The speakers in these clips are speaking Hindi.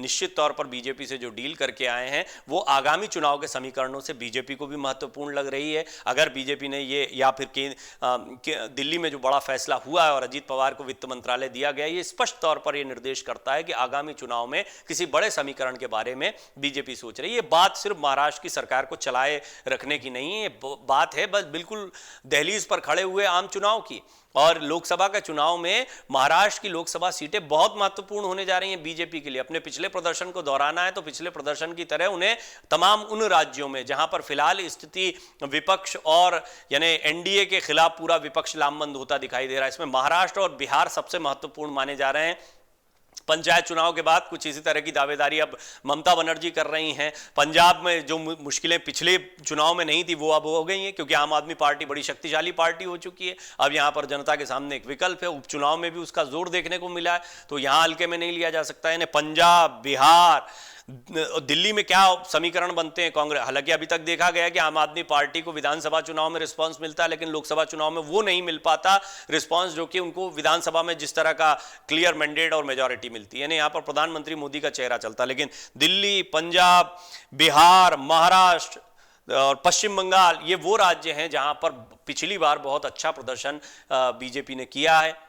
निश्चित तौर पर बीजेपी से जो डील करके आए हैं वो आगामी चुनाव के समीकरणों से बीजेपी को भी महत्वपूर्ण लग रही है। अगर बीजेपी ने ये या फिर दिल्ली में जो बड़ा फैसला हुआ है और अजीत पवार को वित्त मंत्रालय दिया गया, ये स्पष्ट तौर पर यह निर्देश करता है कि आगामी चुनाव में किसी बड़े समीकरण के बारे में बीजेपी सोच रही है। ये बात सिर्फ महाराष्ट्र की सरकार को चलाए रखने की नहीं है, ये बात है बस बिल्कुल दहलीज पर खड़े हुए आम चुनाव की। और लोकसभा का चुनाव में महाराष्ट्र की लोकसभा सीटें बहुत महत्वपूर्ण होने जा रही हैं बीजेपी के लिए। अपने पिछले प्रदर्शन को दोहराना है तो पिछले प्रदर्शन की तरह उन्हें तमाम उन राज्यों में जहां पर फिलहाल स्थिति विपक्ष और यानी एनडीए के खिलाफ पूरा विपक्ष लामबंद होता दिखाई दे रहा है, इसमें महाराष्ट्र और बिहार सबसे महत्वपूर्ण माने जा रहे हैं। पंचायत चुनाव के बाद कुछ इसी तरह की दावेदारी अब ममता बनर्जी कर रही हैं। पंजाब में जो मुश्किलें पिछले चुनाव में नहीं थी वो अब हो गई हैं, क्योंकि आम आदमी पार्टी बड़ी शक्तिशाली पार्टी हो चुकी है। अब यहां पर जनता के सामने एक विकल्प है। उपचुनाव में भी उसका जोर देखने को मिला है, तो यहां हल्के में नहीं लिया जा सकता है। पंजाब, बिहार, दिल्ली में क्या समीकरण बनते हैं कांग्रेस। हालांकि अभी तक देखा गया कि आम आदमी पार्टी को विधानसभा चुनाव में रिस्पांस मिलता है, लेकिन लोकसभा चुनाव में वो नहीं मिल पाता रिस्पांस जो कि उनको विधानसभा में जिस तरह का क्लियर मैंडेट और मेजॉरिटी मिलती है। यानी यहां पर प्रधानमंत्री मोदी का चेहरा चलता, लेकिन दिल्ली, पंजाब, बिहार, महाराष्ट्र और पश्चिम बंगाल ये वो राज्य हैं जहां पर पिछली बार बहुत अच्छा प्रदर्शन बीजेपी ने किया है।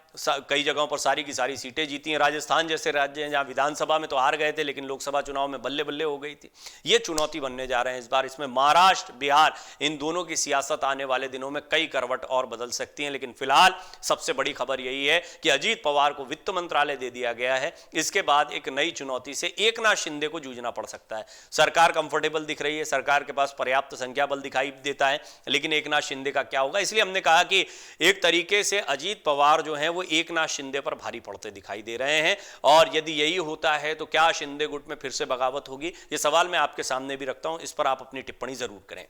कई जगहों पर सारी की सारी सीटें जीती हैं। राजस्थान जैसे राज्य हैं जहां विधानसभा में तो हार गए थे, लेकिन लोकसभा चुनाव में बल्ले बल्ले हो गई थी। ये चुनौती बनने जा रहे हैं इस बार। इसमें महाराष्ट्र, बिहार, इन दोनों की सियासत आने वाले दिनों में कई करवट और बदल सकती हैं। लेकिन फिलहाल सबसे बड़ी खबर यही है कि अजीत पवार को वित्त मंत्रालय दे दिया गया है। इसके बाद एक नई चुनौती से एकनाथ शिंदे को जूझना पड़ सकता है। सरकार कंफर्टेबल दिख रही है, सरकार के पास पर्याप्त संख्या बल दिखाई देता है, लेकिन एकनाथ शिंदे का क्या होगा। इसलिए हमने कहा कि एक तरीके से अजीत पवार जो है वो एकनाथ शिंदे पर भारी पड़ते दिखाई दे रहे हैं। और यदि यही होता है तो क्या शिंदे गुट में फिर से बगावत होगी, यह सवाल मैं आपके सामने भी रखता हूं। इस पर आप अपनी टिप्पणी जरूर करें।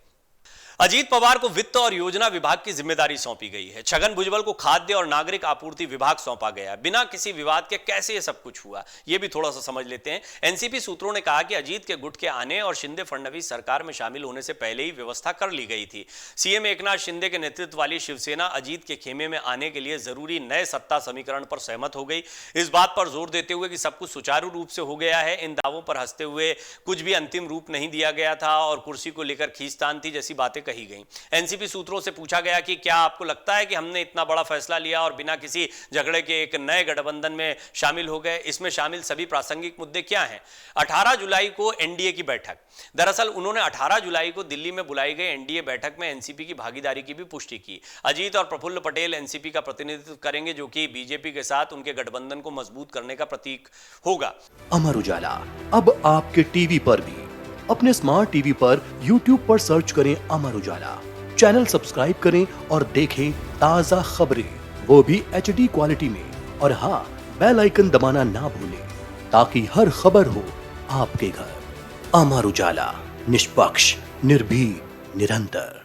अजीत पवार को वित्त और योजना विभाग की जिम्मेदारी सौंपी गई है। छगन भुजबल को खाद्य और नागरिक आपूर्ति विभाग सौंपा गया है। बिना किसी विवाद के कैसे ये सब कुछ हुआ, ये भी थोड़ा सा समझ लेते हैं। एनसीपी सूत्रों ने कहा कि अजीत के गुट के आने और शिंदे फडणवीस सरकार में शामिल होने से पहले ही व्यवस्था कर ली गई थी। सीएम एकनाथ शिंदे के नेतृत्व वाली शिवसेना अजीत के खेमे में आने के लिए जरूरी नए सत्ता समीकरण पर सहमत हो गई। इस बात पर जोर देते हुए कि सब कुछ सुचारू रूप से हो गया है। इन दावों पर हंसते हुए कुछ भी अंतिम रूप नहीं दिया गया था और कुर्सी को लेकर खींचतान थी जैसी बातें कही गई। एनसीपी सूत्रों से पूछा गया कि क्या आपको लगता है कि हमने इतना बड़ा फैसला लिया और बिना किसी झगड़े के एक नए गठबंधन में शामिल हो गए, इसमें शामिल सभी प्रासंगिक मुद्दे क्या हैं। 18 जुलाई को एनडीए की बैठक, दरअसल उन्होंने 18 जुलाई को दिल्ली में बुलाई गई एनडीए बैठक में एनसीपी की भागीदारी की भी पुष्टि की। अजीत और प्रफुल्ल पटेल एनसीपी का प्रतिनिधित्व करेंगे, जो कि बीजेपी के साथ उनके गठबंधन को मजबूत करने का प्रतीक होगा। अमर उजाला अब आपके टीवी पर भी। अपने स्मार्ट टीवी पर यूट्यूब पर सर्च करें अमर उजाला, चैनल सब्सक्राइब करें और देखें ताजा खबरें, वो भी HD क्वालिटी में। और हाँ, बेल आइकन दबाना ना भूलें ताकि हर खबर हो आपके घर। अमर उजाला, निष्पक्ष, निर्भीक, निरंतर।